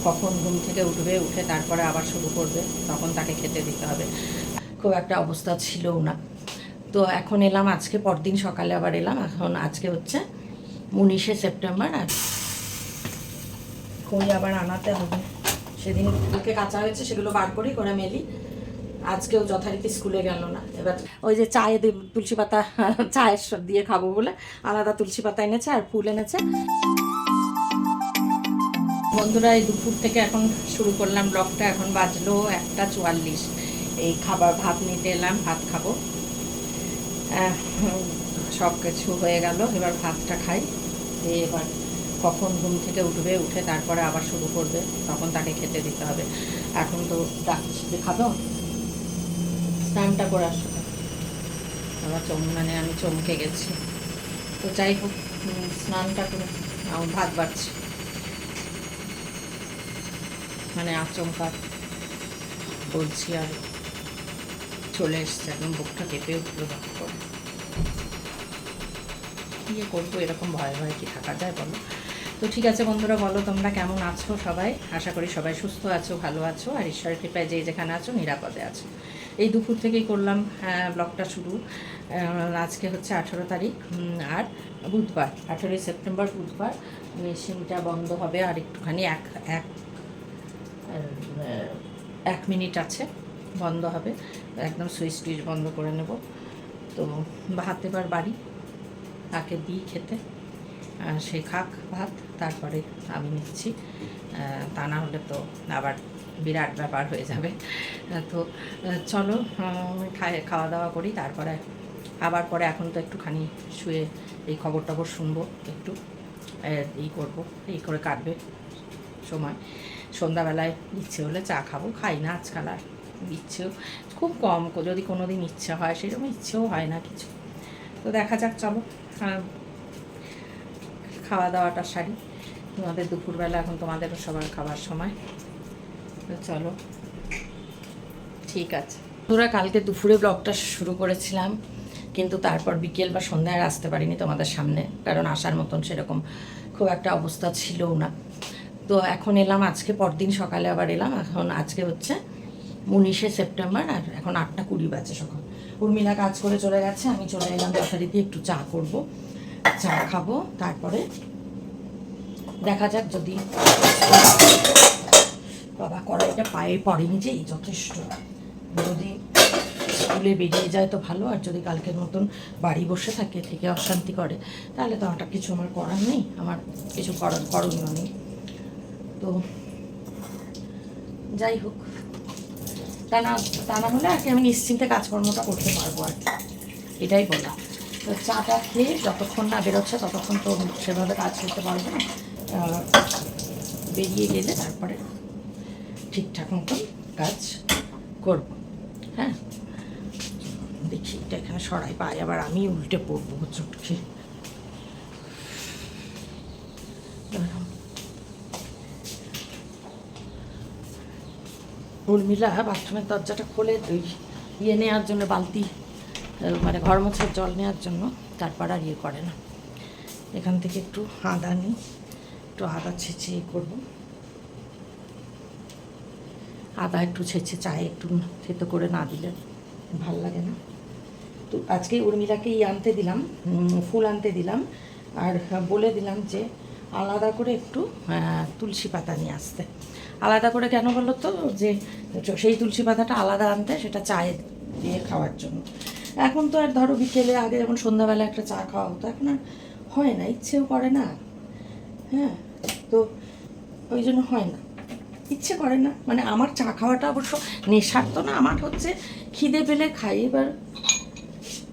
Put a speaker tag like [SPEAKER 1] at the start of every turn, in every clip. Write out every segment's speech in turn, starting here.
[SPEAKER 1] কখন ঘুম থেকে উঠবে, উঠে তারপরে আবার শুরু করবে, তখন তাকে খেতে দিতে হবে। খুব একটা অবস্থা ছিলও না। তো এখন এলাম, আজকে পরদিন সকালে আবার এলাম। এখন আজকে হচ্ছে 19শে সেপ্টেম্বর, আর খই আবার আনাতে হবে। সেদিন কালকে কাঁচা হয়েছে, সেগুলো বার করি করে মেলি। আজকেও যথারীতি স্কুলে গেল না। এবার ওই যে চায়ে তুলসী পাতা চায়ের দিয়ে খাবো বলে আলাদা তুলসী পাতা এনেছে আর ফুল এনেছে। বন্ধুরা, এই দুপুর থেকে এখন শুরু করলাম ব্লগটা। এখন বাজলো 1:44। এই খাবার ভাত নিতে এলাম, ভাত খাবো। সব কিছু হয়ে গেল, এবার ভাতটা খাই। এবার কখন ঘুম থেকে উঠবে, উঠে তারপরে আবার শুরু করবে, তখন তাকে খেতে দিতে হবে। এখন তো ডাকছি যে খাবো, স্নানটা করে আসো। আবার মানে আমি চমকে গেছি। তো যাই হোক, স্নানটা করে আমার ভাত বাড়ছি, মানে আচমকা বলছি আর চলে এসছে, একদম বুকটা কেঁপে উঠলো ভাত করে। কী করবো, এরকম ভয়ে ভয়ে কি থাকা যায় বলো? তো ঠিক আছে বন্ধুরা, বলো তোমরা কেমন আছো সবাই? আশা করি সবাই সুস্থ আছো, ভালো আছো, আর ঈশ্বরের কৃপায় যে যেখানে আছো নিরাপদে আছো। এই দুপুর থেকেই করলাম ব্লগটা শুরু। আজকে হচ্ছে 18 তারিখ, আর বুধবার, 18 সেপ্টেম্বর বুধবার। মেশিনটা বন্ধ হবে আর একটুখানি এক মিনিট আছে, বন্ধ হবে। একদম সুইচ টুইচ বন্ধ করে নেব। তো ভাত এবার বাড়ি, তাকে দিই খেতে, সে খাক ভাত, তারপরে আমি নিচ্ছি। তা না হলে তো আবার বিরাট ব্যাপার হয়ে যাবে। তো চলো খাওয়া দাওয়া করি, তারপরে আবার পরে এখন তো একটুখানি শুয়ে এই খবর টবর শুনবো, একটু এই করবো, এই করে কাটবে সময়। সন্ধ্যাবেলায় ইচ্ছে হলে চা খাবো, খাই না আজকাল আর, ইচ্ছেও খুব কম, যদি কোনো দিন ইচ্ছে হয়, সেরকম ইচ্ছেও হয় না কিছু। তো দেখা যাক, চলো খাওয়া দাওয়াটা সারি। তোমাদের দুপুরবেলা এখন তোমাদেরও সবার খাবার সময়। তো চলো, ঠিক আছে। তোরা কালকে দুপুরে ব্লগটা শুরু করেছিলাম, কিন্তু তারপর বিকেল বা সন্ধ্যায় আসতে পারিনি তোমাদের সামনে, কারণ আসার মতন সেরকম খুব একটা অবস্থা ছিলও না। তো এখন এলাম, আজকে পরদিন সকালে আবার এলাম। এখন আজকে হচ্ছে 19শে সেপ্টেম্বর, আর এখন 8:20 বাজে সকাল। উর্মিলা কাজ করে চলে গেছে, আমি চলে এলাম যথারীতি, একটু চা করব, চা খাবো, তারপরে দেখা যাক। যদি বাবা কড়াইটা পায়ে পড়েনি যে, এই যথেষ্ট। যদি স্কুলে বেরিয়ে যায় তো ভালো, আর যদি কালকের মতন বাড়ি বসে থাকে, থেকে অশান্তি করে, তাহলে তো ওটা কিছু আমার করার নেই, আমার কিছু করণীয় নেই। তো যাই হোক, তা না হলে আর কি আমি নিশ্চিন্তে কাজকর্মটা করতে পারবো আর কি, এটাই বলা। তো চাটা খেয়ে যতক্ষণ না বেরোচ্ছে ততক্ষণ তো সেভাবে কাজ করতে পারবো না। বেরিয়ে গেলে তারপরে ঠিকঠাক মতন কাজ করব। হ্যাঁ, দেখি এটা এখানে সরাই, পাই আবার আমি উল্টে পড়বো চটকে। উর্মিলা বাথরুমের দরজাটা খোলে ওই ইয়ে নেওয়ার জন্য, বালতি মানে ঘর মোছার জল নেওয়ার জন্য, তারপর আর ইয়ে করে না। এখান থেকে একটু আদা নিই, একটু আদা ছেঁচে করবো। আদা একটু ছেঁচে চায়ে একটু থেতো করে না দিলে ভাল লাগে না। তো আজকে উর্মিলাকে আনতে দিলাম, ফুল আনতে দিলাম, আর বলে দিলাম যে আলাদা করে একটু তুলসী পাতা নিয়ে আসতে। আলাদা করে কেন বলো তো, যে সেই তুলসী পাতাটা আলাদা আনতে, সেটা চায়ে দিয়ে খাওয়ার জন্য। এখন তো আর ধরো বিকেলে, আগে যেমন সন্ধ্যাবেলা একটা চা খাওয়া হতো, এখন আর হয় না, ইচ্ছেও করে না। হ্যাঁ, তো ওই জন্য হয় না, ইচ্ছে করে না। মানে আমার চা খাওয়াটা অবশ্য নেশার তো না, আমার হচ্ছে খিদে পেলে খাই। এবার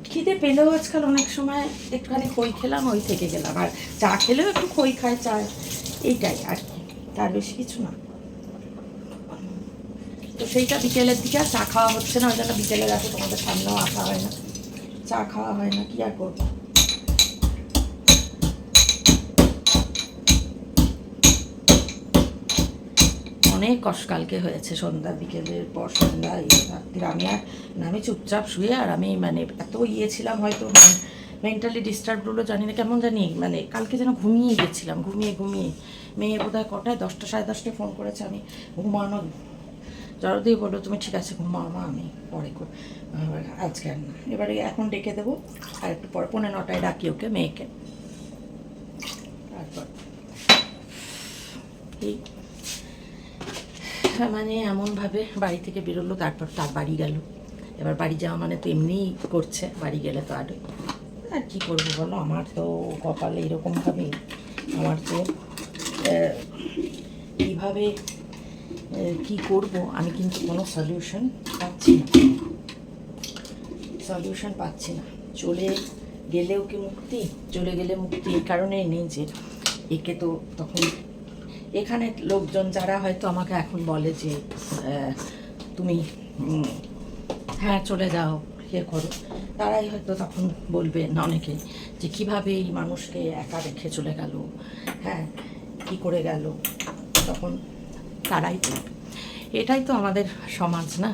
[SPEAKER 1] খিদে পেলেও আজকাল অনেক সময় একটুখানি খই খেলাম, ওই থেকে গেলাম, আর চা খেলেও একটু খই খাই, চা, এইটাই আর কি, তার বেশি কিছু না। তো সেইটা বিকেলের দিকে আর চা খাওয়া হচ্ছে না, ওই জন্য বিকেলের রাতে তোমাদের সামনেও আসা হয় না, চা খাওয়া হয় না, কি আর করবো। অনেক কষ্ট কালকে হয়েছে, সন্ধ্যা বিকেলের পর সন্ধ্যা রাত্রির আমি আর আমি চুপচাপ শুয়ে, আর আমি মানে এত ছিলাম, হয়তো মেন্টালি ডিস্টার্ব হলো জানি না, কেমন জানি, মানে কালকে যেন ঘুমিয়ে গেছিলাম, ঘুমিয়ে মেয়ে বোধহয় কটায় 10টা 10:30টায় ফোন করেছে, আমি ঘুমানো জড়ো দিয়ে বললো তুমি ঠিক আছে ঘুমাও মা, আমি পরে আজকে আর না। এবারে এখন ডেকে দেবো, আর একটু পরে 9:45 ডাকি ওকে, মেয়েকে। তারপর এই মানে এমনভাবে বাড়ি থেকে বেরোলো, তারপর তার বাড়ি গেল। এবার বাড়ি যাওয়া মানে তো এমনিই করছে, বাড়ি গেলে তো আর কী করবো বলো, আমার তো কপালে এরকমভাবে, আমার তো এইভাবে কি করব আমি কিন্তু কোনো সলিউশন পাচ্ছি না, চলে গেলেও কি মুক্তি, চলে গেলে মুক্তি এই কারণেই নেই যে একে তো তখন এখানে লোকজন যারা হয়তো আমাকে এখন বলে যে তুমি হ্যাঁ চলে যাও ইয়ে করো, তারাই হয়তো তখন বলবে না অনেকে যে কীভাবে এই মানুষকে একা রেখে চলে গেল, হ্যাঁ কী করে গেল, তখন তারাই বলবে। এটাই তো আমাদের সমাজ না,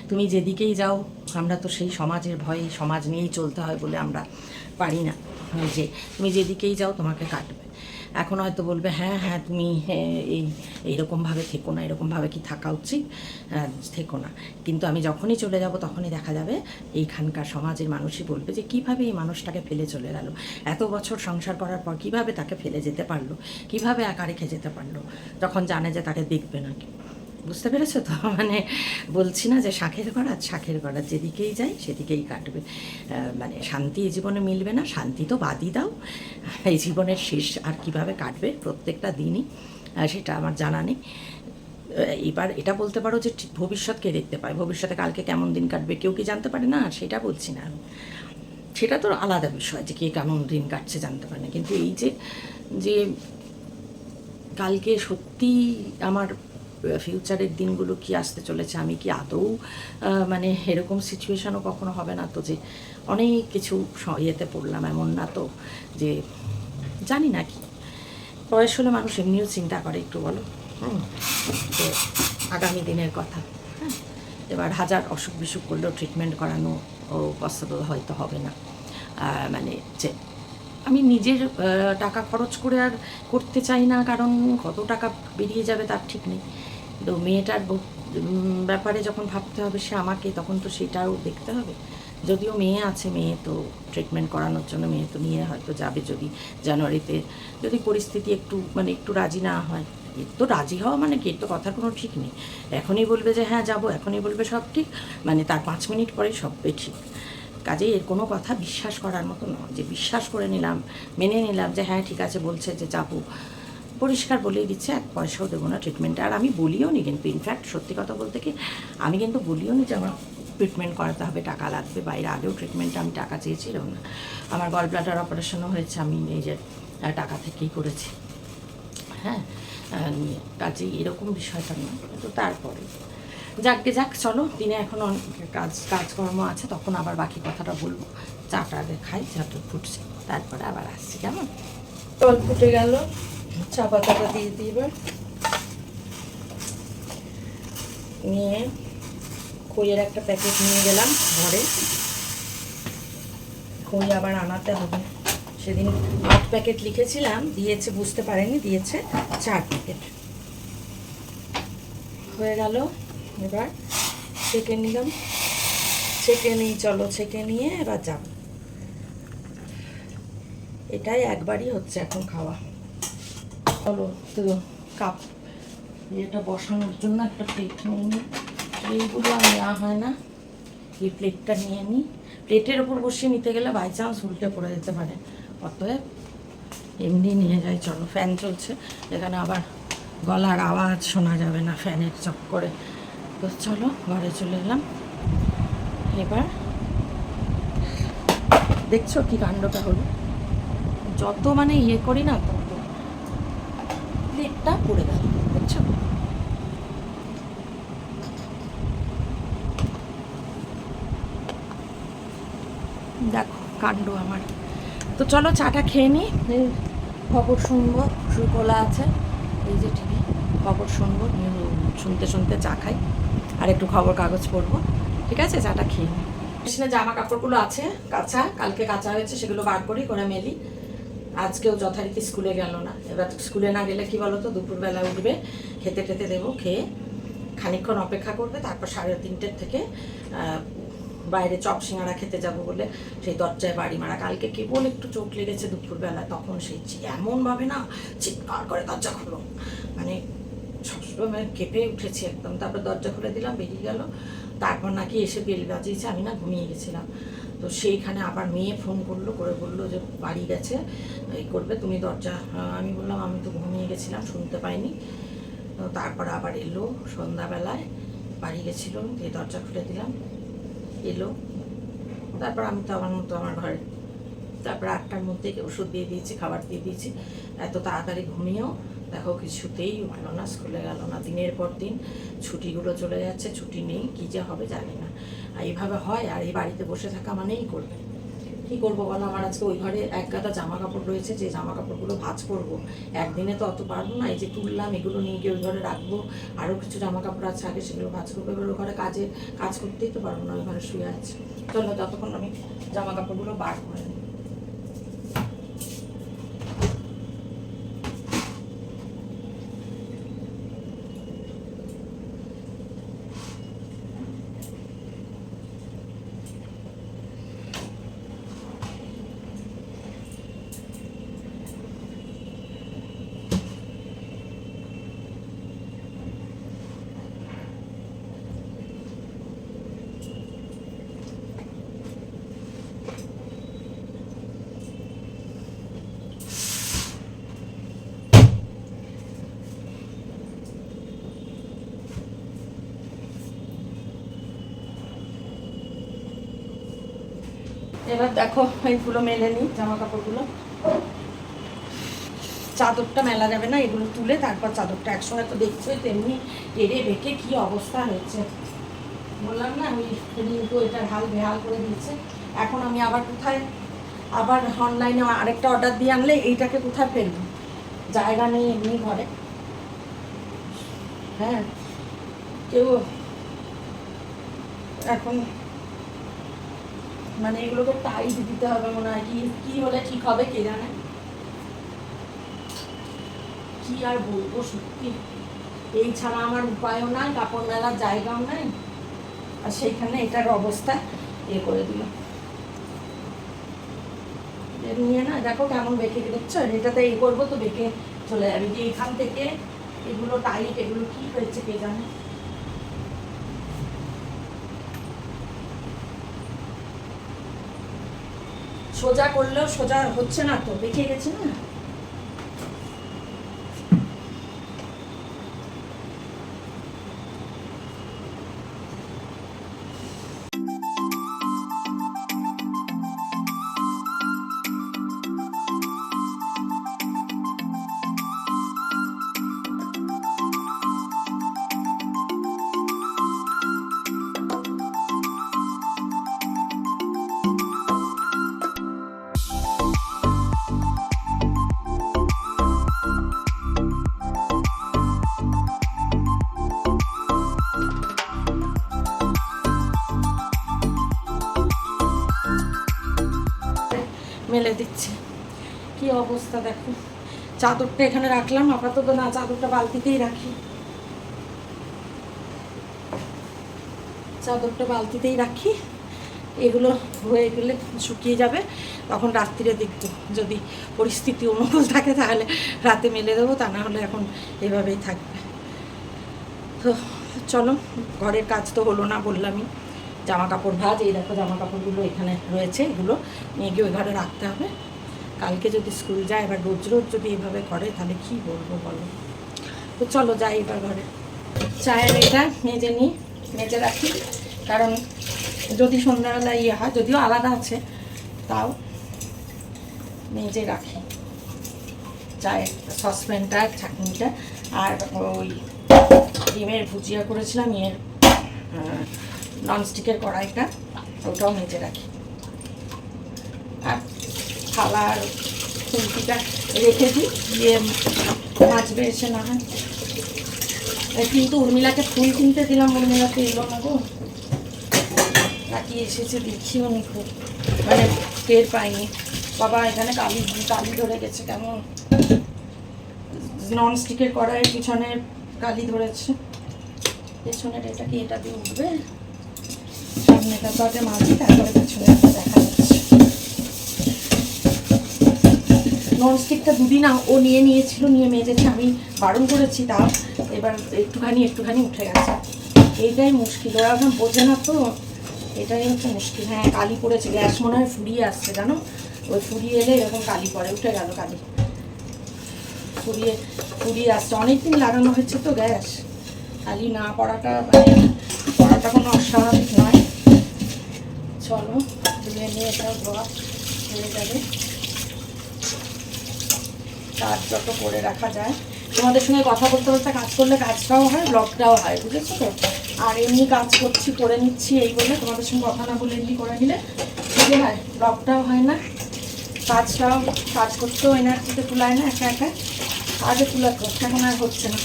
[SPEAKER 1] তুমি যেদিকেই যাও, আমরা তো সেই সমাজের ভয়ে, সমাজ নিয়েই চলতে হয় বলে আমরা পারি না যে তুমি যেদিকেই যাও তোমাকে কাটবে। এখন হয়তো বলবে হ্যাঁ হ্যাঁ তুমি এইরকমভাবে থেকো না, এরকমভাবে কি থাকা উচিত, থেকো না। কিন্তু আমি যখনই চলে যাব তখনই দেখা যাবে এইখানকার সমাজের মানুষই বলবে যে কীভাবে এই মানুষটাকে ফেলে চলে গেল, এত বছর সংসার করার পর কীভাবে তাকে ফেলে যেতে পারলো, কীভাবে একা রেখে যেতে পারলো, যখন জানে যে তাকে দেখবে না। বুঝতে পেরেছো তো? মানে বলছি না যে শাঁখের গড়াত যেদিকেই যাই সেদিকেই কাটবে, মানে শান্তি এই জীবনে মিলবে না, শান্তি তো বাদই দাও, এই জীবনের শেষ আর কিভাবে কাটবে প্রত্যেকটা দিনই সেটা আমার জানা নেই। এবার এটা বলতে পারো যে ভবিষ্যৎকে দেখতে পায়, ভবিষ্যতে কালকে কেমন দিন কাটবে কেউ কি জানতে পারে না, সেটা বলছি না আমি, সেটা তো আলাদা বিষয় যে কে কেমন দিন কাটছে জানতে পারে না। কিন্তু এই যে কালকে সত্যি আমার ফিউচারের দিনগুলো কি আসতে চলেছে, আমি কি আদৌ মানে এরকম সিচুয়েশানও কখনো হবে না তো যে অনেক কিছু ইয়েতে পড়লাম, এমন না তো যে জানি না কি। বয়স হলে মানুষ এমনিও চিন্তা করে একটু, বলো যে আগামী দিনের কথা। হ্যাঁ, এবার হাজার অসুখ বিসুখ করলেও ট্রিটমেন্ট করানো পসিবল হয়তো হবে না, মানে যে আমি নিজের টাকা খরচ করে আর করতে চাই না, কারণ কত টাকা বেরিয়ে যাবে তার ঠিক নেই। তো মেয়েটার ব্যাপারে যখন ভাবতে হবে সে আমাকে, তখন তো সেটাও দেখতে হবে। যদিও মেয়ে আছে, মেয়ে তো ট্রিটমেন্ট করানোর জন্য মেয়ে তো নিয়ে হয়তো যাবে, যদি জানুয়ারিতে যদি পরিস্থিতি একটু রাজি না হয়। এর তো রাজি হওয়া মানে কি, এর তো কথার কোনো ঠিক নেই। এখনই বলবে যে হ্যাঁ যাবো, এখনই বলবে সব ঠিক, মানে তার 5 মিনিট পরেই সব ঠিক। কাজেই এর কোনো কথা বিশ্বাস করার মতো নয় যে বিশ্বাস করে নিলাম, মেনে নিলাম যে হ্যাঁ ঠিক আছে বলছে যে যাবো, পরিষ্কার বলেই দিচ্ছে 1 পয়সাও দেবো না ট্রিটমেন্টে। আর আমি বলিও নি কিন্তু, ইনফ্যাক্ট সত্যি কথা বলতে কি আমি কিন্তু বলিও নি যে আমার ট্রিটমেন্ট করাতে হবে, টাকা লাগবে। বাইরে আগেও ট্রিটমেন্টে আমি টাকা চেয়েছিলাম না, আমার গল ব্লাডার অপারেশনও হয়েছে আমি নিজের টাকা থেকেই করেছি। হ্যাঁ, কাজেই এরকম বিষয়টা নয়। কিন্তু তারপরে যাক চলো, দিনে এখন অনেক কাজকর্ম আছে, তখন আবার বাকি কথাটা বলবো। চাটা আগে খাই, চাটা ফুটছে, তারপরে আবার আসছি, কেমন? জল ফুটে গেল, চা পাতাটা দিয়ে দিই এবার। নিয়ে খইয়ের একটা প্যাকেট নিয়ে গেলাম ঘরে, খই আবার আনাতে হবে। সেদিন 8 প্যাকেট লিখেছিলাম, দিয়েছে বুঝতে পারেনি, দিয়েছে 4 প্যাকেট। হয়ে গেল, এবার ছেঁকে নিলাম, ছেঁকে নিয়ে এবার যাব। এটাই একবারই হচ্ছে এখন খাওয়া। চলো তো কাপ এটা বসানোর জন্য একটা প্লেট নিয়ে নিই, এইগুলো আর নেওয়া হয় না, এই প্লেটটা নিয়ে নিই। প্লেটের ওপর বসিয়ে নিতে গেলে বাই চান্স উল্টে পড়ে যেতে পারে, অতএব এমনি নিয়ে যাই। চলো, ফ্যান চলছে এখানে, আবার গলার আওয়াজ শোনা যাবে না ফ্যানের চক্করে। তো চলো ঘরে চলে এলাম। এবার দেখছো কি কাণ্ডটা হলো, যত মানে ইয়ে করি না তত প্লেটটা পড়ে গেল, দেখছো? দেখো কাণ্ড আমার। তো চলো চাটা খেয়ে নিই, খবর শুনবো, খোলা আছে এই যে টিভি, খবর শুনবো, শুনতে চা খাই, আর একটু খবর কাগজ পড়বো। ঠিক আছে, চাটা খেয়ে নিই। মেশিনে জামা কাপড়গুলো আছে কাঁচা, কালকে কাঁচা হয়েছে, সেগুলো বার করি, করে মেলি। আজকেও যথারীতি স্কুলে গেল না। এবার স্কুলে না গেলে কি বলো তো, দুপুরবেলা উঠবে, খেতে টেতে দেবো, খেয়ে খানিকক্ষণ অপেক্ষা করবে, তারপর 3:30 থেকে বাইরে চপ সিঙ্গাড়া খেতে যাব বলে সেই দরজায় বাড়ি মারা। কালকে কেবল একটু চোট লেগেছে দুপুরবেলা, তখন সেই এমনভাবে না চিৎকার করে দরজা খুলো, মানে সবসময় কেঁপে উঠেছি একদম। তারপর দরজা খুলে দিলাম, বেরিয়ে গেল। তারপর নাকি এসে বেল বাজিয়েছে, আমি না ঘুমিয়ে গেছিলাম। তো সেইখানে আবার মেয়ে ফোন করলো, করে বললো যে বাড়ি গেছে, এই করবে, তুমি দরজা। আমি বললাম আমি তো ঘুমিয়ে গেছিলাম, শুনতে পাইনি। তো তারপর আবার এলো সন্ধ্যাবেলায়, বাড়ি গেছিলো, এই দরজা খুলে দিলাম, এলো। তারপর আমি তো আমার মতো আমার ঘরে, তারপর 8টার মধ্যে ওষুধ দিয়ে দিয়েছি, খাবার দিয়ে দিয়েছি। এত তাড়াতাড়ি ঘুমিয়েও দেখো কিছুতেই হলো না, স্কুলে গেল না। দিনের পর দিন ছুটিগুলো চলে যাচ্ছে, ছুটি নেই, কী যে হবে জানি না। আর এইভাবে হয়, আর এই বাড়িতে বসে থাকা মানেই করবে। কী করবো বলো, আমার আজকে ওই ঘরে এক গাদা জামা কাপড় রয়েছে, যে জামা কাপড়গুলো ভাঁজ করবো। একদিনে তো অত পারবো না, এই যে তুললাম এগুলো নিয়ে গিয়ে ওই ঘরে রাখবো। আরও কিছু জামা কাপড় আছে, আগে সেগুলো ভাঁজ করবো। এবার ওই ঘরে কাজ করতেই তো পারবো না, ওই ঘরে শুয়ে আছে। চলো যতক্ষণ আমি জামা কাপড়গুলো বার করে নিই। এবার দেখো এইগুলো মেলে নিই, জামা কাপড়গুলো। চাদরটা মেলা যাবে না, এগুলো তুলে তারপর চাদরটা একসঙ্গে। তো দেখছোই তেমনি টেরে বেঁকে কি অবস্থা হয়েছে, বললাম না ওই রিঙ্কু এটার হাল বেহাল করে দিয়েছে। এখন আমি আবার কোথায়, আবার অনলাইনে আরেকটা অর্ডার দিয়ে আনলে এইটাকে কোথায় ফেলবো, জায়গা নেই এমনি ঘরে। হ্যাঁ, কেউ এখন মানে এগুলোকে টাইট দিতে হবে মনে হয়, কি হলে ঠিক হবে কে জানে। কি আর বলবো, সত্যি এই ছাড়া আমার উপায়ও নাই, কাপড় মেলার জায়গাও নাই। আর সেইখানে এটার অবস্থা করে দিল নিয়ে। না দেখো কেমন বেঁকে দেখছো, এটাতে করবো তো বেঁকে চলে যাবে। যে এখান থেকে এগুলো টাইট, এগুলো কি হয়েছে কে জানে। সোজা করলেও সোজা হচ্ছে না, তো বেঁকে গেছে না। মেলে দিচ্ছে, কি অবস্থা দেখো। চাদরটা এখানে রাখলাম আপাতত, না চাদরটা বালতিতেই রাখি, চাদরটা বালতিতেই রাখি। এগুলো হয়ে গেলে শুকিয়ে যাবে, তখন রাত্রিরে দেখব, যদি পরিস্থিতি অনুকূল থাকে তাহলে রাতে মেলে দেবো, তা না হলে এখন এভাবেই থাকবে। তো চলো, ঘরের কাজ তো হলো না বললামই, জামা কাপড় ভাজ। এই দেখো জামা কাপড়গুলো এখানে রয়েছে, এগুলো নিয়ে গিয়ে ওই ঘরে রাখতে হবে। কালকে যদি স্কুল যায়, এবার রোজ রোজ যদি এভাবে করে তাহলে কি বলবো বলো। তো চলো যাই এবার ঘরে, চায়ের এটা মেজে নিই, মেজে রাখি। কারণ যদি সন্ধ্যাবেলা ইয়ে হয়, যদিও আলাদা আছে, তাও মেজে রাখি চায়ের সসপ্যানটা, ছাঁকনিটা। আর ওই ডিমের ভুজিয়া করেছিলাম, ইয়ের ননস্টিকের কড়াইটা, ওটাও মেজে রাখি। আর থালা আর খুন্তিটা রেখে দিই, দিয়ে মাছবে এসে না হয়। কিন্তু উর্মিলাকে ফুল কিনতে দিলাম, উর্মিলাকে এলো না গো, নাকি এসেছে দেখিও নি, খুব মানে টের পাইনি। বাবা এখানে কালি কালি ধরে গেছে কেমন, নন স্টিকের কড়াইয়ের পিছনে কালি ধরেছে, পেছনের এটা কি এটা দিয়ে উঠবে, সামনেটা তো আগে মাঝি তারপরে পেছনে একটা দেখা যাচ্ছে। ননস্টিকটা দুদিন ও নিয়েছিল, নিয়ে মেজেছে, আমি বারণ করেছি, তাও এবার একটুখানি উঠে গেছে। এইটাই মুশকিল, ওরা এখন বোঝে না তো, এটাই হচ্ছে মুশকিল। হ্যাঁ কালি পড়েছে, গ্যাস মনে হয় ফুরিয়ে আসছে জানো, ওই ফুরিয়ে এলে এরকম কালি পড়ে, উঠে গেল কালি, ফুরিয়ে আসছে, অনেকদিন লাগানো হয়েছে তো গ্যাস, কালি না পড়াটা মানে পড়াটা কোনো অস্বাভাবিক নয়। চলো ধুয়ে নিয়ে এটা ধোয়া হয়ে যাবে, কাজ যত করে রাখা যায়। তোমাদের সঙ্গে কথা বলতে বলতে কাজ করলে কাজটাও হয়, ব্লগটাও হয়, বুঝেছো তো। আর এমনি কাজ করছি, করে নিচ্ছি এই বলে, তোমাদের সঙ্গে কথা না বলে এমনি করে নিলে কি হয়, ব্লগটাও হয় না, কাজ করতেও এনার্জিতে তুলায় না, একা একা আগে তুলাতো, এখন আর হচ্ছে না,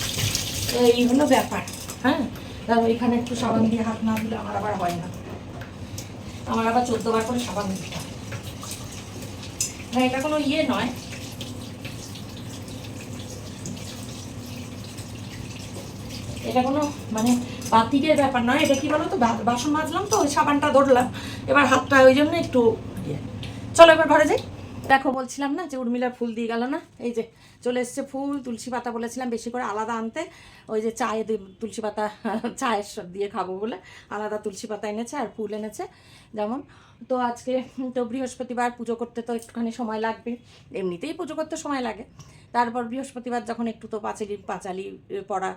[SPEAKER 1] এই হলো ব্যাপার। হ্যাঁ ধরো এখানে একটু সাবান দিয়ে হাত না দিলে আমার আবার হয় না, আমার আবার 14 বার করে সাবান দিতে হয়। হ্যাঁ এটা কোনো ইয়ে নয়, এটা কোনো মানে বাতিকের ব্যাপার নয়, এটা কি বলো তো, বাসন মাজলাম তো ওই সাবানটা ধরলাম, এবার হাতটা ওই জন্য একটু ইয়ে। চলো এবার ঘরে যাই। দেখো বলছিলাম না যে উর্মিলার ফুল দিয়ে গেল না, এই যে চলে এসছে ফুল, তুলসী পাতা বলেছিলাম বেশি করে আলাদা আনতে, ওই যে চায়ে তুলসী পাতা চায়ের দিয়ে খাবো বলে আলাদা তুলসী পাতা এনেছে আর ফুল এনেছে যেমন। তো আজকে তো বৃহস্পতিবার, পুজো করতে তো একটুখানি সময় লাগবে, এমনিতেই পুজো করতে সময় লাগে, তারপর বৃহস্পতিবার যখন একটু তো পাঁচালি পড়া,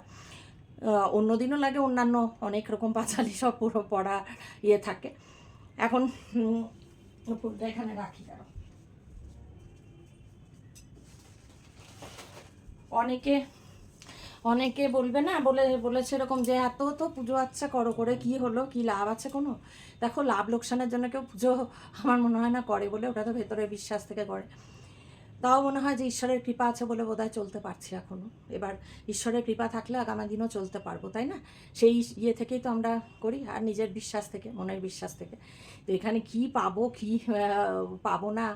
[SPEAKER 1] অন্য দিনও লাগে, অন্যান্য অনেক রকম পাঁচালি সব পুরো পড়া ইয়ে থাকে। এখন ফুলটা এখানে রাখি, দাঁড়ো। অনেকে বলবে না, বলেছে এরকম যে এত তো পুজো আচ্ছা করো, করে কি হলো, কি লাভ আছে কোনো? দেখো লাভ লোকসানের জন্য কেউ পুজো আমার মনে হয় না করে, বলে ওটা তো ভেতরের বিশ্বাস থেকে করে। তাও মনে হয় যে ঈশ্বরের কৃপা আছে বলে বোধহয় চলতে পারছি এখনও। এবার ঈশ্বরের কৃপা থাকলে আগামী দিনও চলতে পারবো, তাই না? সেই ইয়ে থেকেই তো আমরা করি, আর নিজের বিশ্বাস থেকে, মনের বিশ্বাস থেকে। তো এখানে কি পাবো কি পাবো না,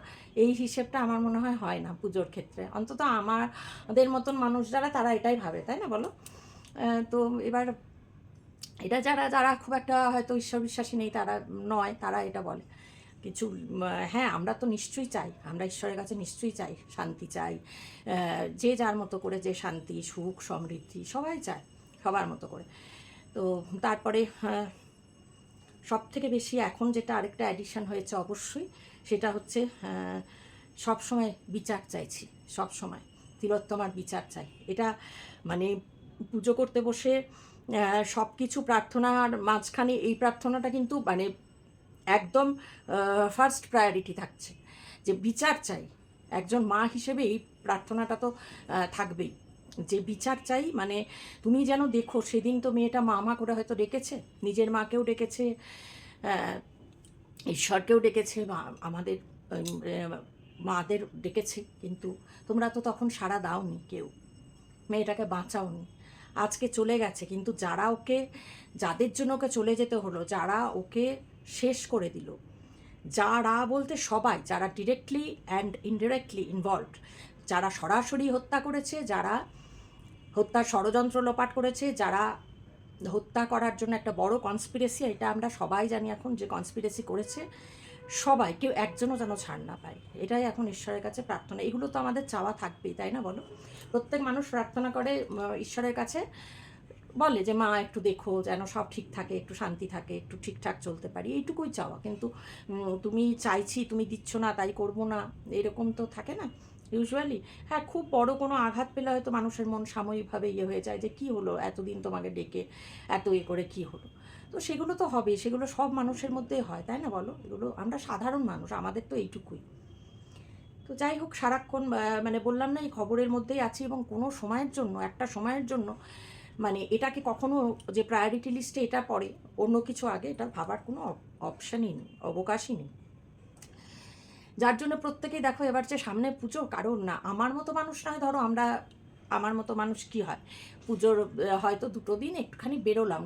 [SPEAKER 1] এই হিসেবটা আমার মনে হয় না পুজোর ক্ষেত্রে, অন্তত আমাদের মতন মানুষ যারা, তারা এটাই ভাবে, তাই না বলো? তো এবার এটা যারা খুব একটা হয়তো ঈশ্বর বিশ্বাসী নেই, তারা নয়, তারা এটা বলে কিছু। হ্যাঁ আমরা তো নিশ্চয়ই চাই, আমরা ঈশ্বরের কাছে নিশ্চয়ই চাই, শান্তি চাই, যে যার মতো করে, যে শান্তি সুখ সমৃদ্ধি সবাই চায় সবার মতো করে। তো তারপরে সব থেকে বেশি এখন যেটা আরেকটা অ্যাডিশন হয়েছে অবশ্যই, সেটা হচ্ছে সব সময় বিচার চাইছি, সব সময় তিলোত্তমার বিচার চাই। এটা মানে পুজো করতে বসে সব কিছু প্রার্থনার মাঝখানে এই প্রার্থনাটা কিন্তু মানে একদম ফার্স্ট প্রায়োরিটি থাকছে, যে বিচার চাই। একজন মা হিসেবে এই প্রার্থনাটা তো থাকবেই, যে বিচার চাই। মানে তুমি যেন দেখো, সেদিন তো মেয়েটা মা করে হয়তো ডেকেছে, নিজের মাকেও ডেকেছে, ঈশ্বরকেও ডেকেছে, আমাদের মাদের ডেকেছে, কিন্তু তোমরা তো তখন সাড়া দাওনি, কেউ মেয়েটাকে বাঁচাওনি। আজকে চলে গেছে, কিন্তু যাদের জন্য ওকে চলে যেতে হলো, যারা ওকে শেষ করে দিল, যারা বলতে সবাই, যারা ডিরেক্টলি অ্যান্ড ইনডিরেক্টলি ইনভলভড, যারা সরাসরি হত্যা করেছে, যারা হত্যার ষড়যন্ত্র লোপাট করেছে, যারা হত্যা করার জন্য একটা বড় কনস্পিরেসি, এটা আমরা সবাই জানি এখন যে কনস্পিরেসি করেছে, সবাই, কেউ একজনও যেন ছাড় না পায়, এটাই এখন ঈশ্বরের কাছে প্রার্থনা। এগুলো তো আমাদের চাওয়া থাকবেই, তাই না বলো? প্রত্যেক মানুষ প্রার্থনা করে ঈশ্বরের কাছে, বলে যে মা একটু দেখো যেন সব ঠিক থাকে, একটু শান্তি থাকে, একটু ঠিকঠাক চলতে পারি, এইটুকুই চাওয়া। কিন্তু তুমি চাইছি, তুমি দিচ্ছ না, তাই করবো না, এরকম তো থাকে না ইউজুয়ালি। হ্যাঁ খুব বড় কোনো আঘাত পেলে হয়তো মানুষের মন সাময়িকভাবে ইয়ে হয়ে যায়, যে কী হলো, এতদিন তোমাকে ডেকে এত ইয়ে করে কী হলো। তো সেগুলো তো হবে, সেগুলো সব মানুষের মধ্যেই হয়, তাই না বলো? এগুলো আমরা সাধারণ মানুষ, আমাদের তো এইটুকুই। তো যাই হোক, সারাক্ষণ মানে বললাম না এই খবরের মধ্যেই আছি, এবং কোনো সময়ের জন্য, একটা সময়ের জন্য মানে এটাকে কখনো যে প্রায়োরিটি লিস্টে এটা পড়ে অন্য কিছু আগে, এটা ভাবার কোনো অপশানই নেই, অবকাশই নেই। যার জন্য প্রত্যেকেই দেখো, এবার যে সামনে পুজো, কারণ না আমার মতো মানুষ নয়, ধরো আমরা আমার মতো মানুষ কি হয়, পুজোর হয়তো 2 দিন একটুখানি বেরোলাম,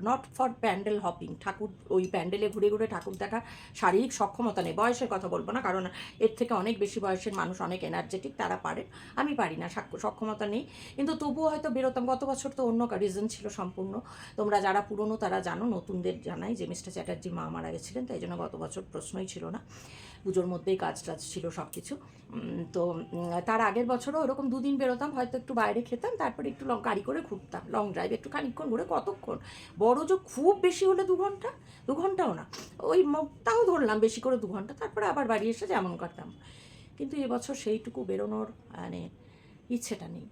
[SPEAKER 1] নট ফর প্যান্ডেল হপিং, ঠাকুর ওই প্যান্ডেলে ঘুরে ঘুরে ঠাকুর দেখার শারীরিক সক্ষমতা নেই, বয়সের কথা বলবো না, কারণ এর থেকে অনেক বেশি বয়সের মানুষ অনেক এনার্জেটিক, তারা পারে, আমি পারি না, সক্ষমতা নেই। কিন্তু তবুও হয়তো বেরোতাম। গত বছর তো অন্য রিজন ছিল সম্পূর্ণ, তোমরা যারা পুরনো তারা জানো, নতুনদের জানাই যে মিস্টার চ্যাটার্জি মা মারা গেছিলেন, তাই জন্য গত বছর প্রশ্নই ছিল না, পুজোর মধ্যেই কাজ টাজ ছিল সব কিছু। তো তার আগের বছরও ওরকম 2 দিন বেরোতাম, হয়তো একটু বাইরে খেতাম, তারপরে একটু গাড়ি করে ঘুরতাম, লং ড্রাইভ, একটু খানিকক্ষণ ঘুরে, কতক্ষণ, বড় যে খুব বেশি হলে 2 ঘন্টা, 2 ঘন্টাও না, ওই তাও ধরলাম বেশি করে 2 ঘন্টা, তারপরে আবার বাড়ি এসে যেমন করতাম। কিন্তু এবছর সেইটুকু বেরোনোর মানে ইচ্ছেটা নেই,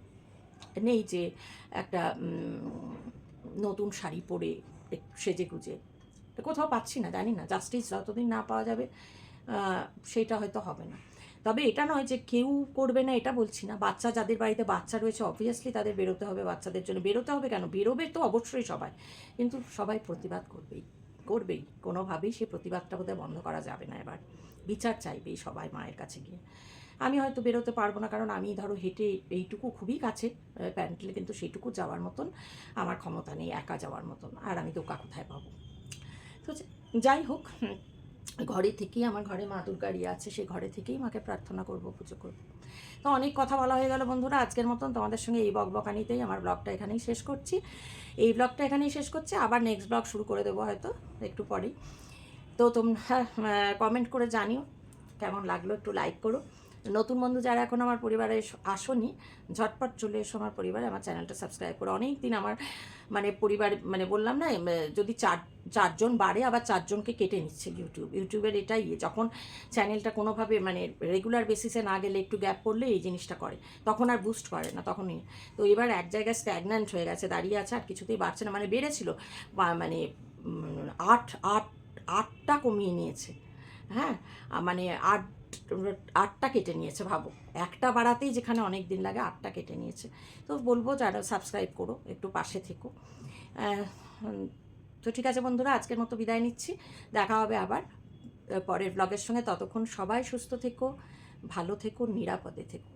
[SPEAKER 1] নেই যে একটা নতুন শাড়ি পরে সেজে গুজে, কোথাও পাচ্ছি না, জানি না, জাস্টিস যতদিন না পাওয়া যাবে সেইটা হয়তো হবে না। তবে এটা নয় যে কেউ করবে না, এটা বলছি না, বাচ্চা যাদের বাড়িতে বাচ্চা রয়েছে অবভিয়াসলি তাদের বেরোতে হবে, বাচ্চাদের জন্য বেরোতে হবে, কেন বেরোবে তো অবশ্যই সবাই, কিন্তু সবাই প্রতিবাদ করবেই, কোনোভাবেই সেই প্রতিবাদটা বোধহয় বন্ধ করা যাবে না, এবার বিচার চাইবেই সবাই মায়ের কাছে গিয়ে। আমি হয়তো বেরোতে পারবো না, কারণ আমি ধরো হেঁটে এইটুকু খুবই কাছে প্যান্ডেলে, কিন্তু সেইটুকু যাওয়ার মতন আমার ক্ষমতা নেই, একা যাওয়ার মতন, আর আমি দোকা কোথায় পাবো। তো যাই হোক, ঘরে থেকেই, আমার ঘরে মা দুর্গার আছে, সেই ঘরে থেকেই মাকে প্রার্থনা করব, পুজো করব। তো অনেক কথা বলা হয়ে গেল বন্ধুরা, আজকের মতন তোমাদের সঙ্গে এই বকবকানিতেই আমার ব্লগটা এখানেই শেষ করছি, আবার নেক্সট ব্লগ শুরু করে দেবো হয়তো একটু পরেই। তো তোমরা কমেন্ট করে জানিও কেমন লাগলো, একটু লাইক করো। নতুন বন্ধু যারা এখন আমার পরিবারে আসোনি, ঝটপট চলে এসো আমার পরিবারে, আমার চ্যানেলটা সাবস্ক্রাইব করো। অনেক দিন আমার মানে পরিবার, মানে বললাম না, যদি চারজন বাড়ে আবার 4 জনকে কেটে নিচ্ছে ইউটিউবের এটাই, যখন চ্যানেলটা কোনোভাবে মানে রেগুলার বেসিসে না গেলে, একটু গ্যাপ পড়লে এই জিনিসটা করে, তখন আর বুস্ট করে না, তখনই। তো এবার এক জায়গায় স্ট্যাগন্যান্ট হয়ে গেছে, দাঁড়িয়ে আছে, আর কিছুতেই বাড়ছে না, মানে বেড়েছিল মানে 8টা কমিয়ে নিয়েছে, হ্যাঁ, মানে 8টা কেটে নিয়েছে, ভাবো, একটা বাড়াতেই যেখানে অনেক দিন লাগে 8টা কেটে নিয়েছে। তো বলবো যারা সাবস্ক্রাইব করো, একটু পাশে থেকো। তো ঠিক আছে বন্ধুরা, আজকের মতো বিদায় নিচ্ছি, দেখা হবে আবার পরের ব্লগের সঙ্গে, ততক্ষণ সবাই সুস্থ থেকো, ভালো থেকো, নিরাপদে থেকো।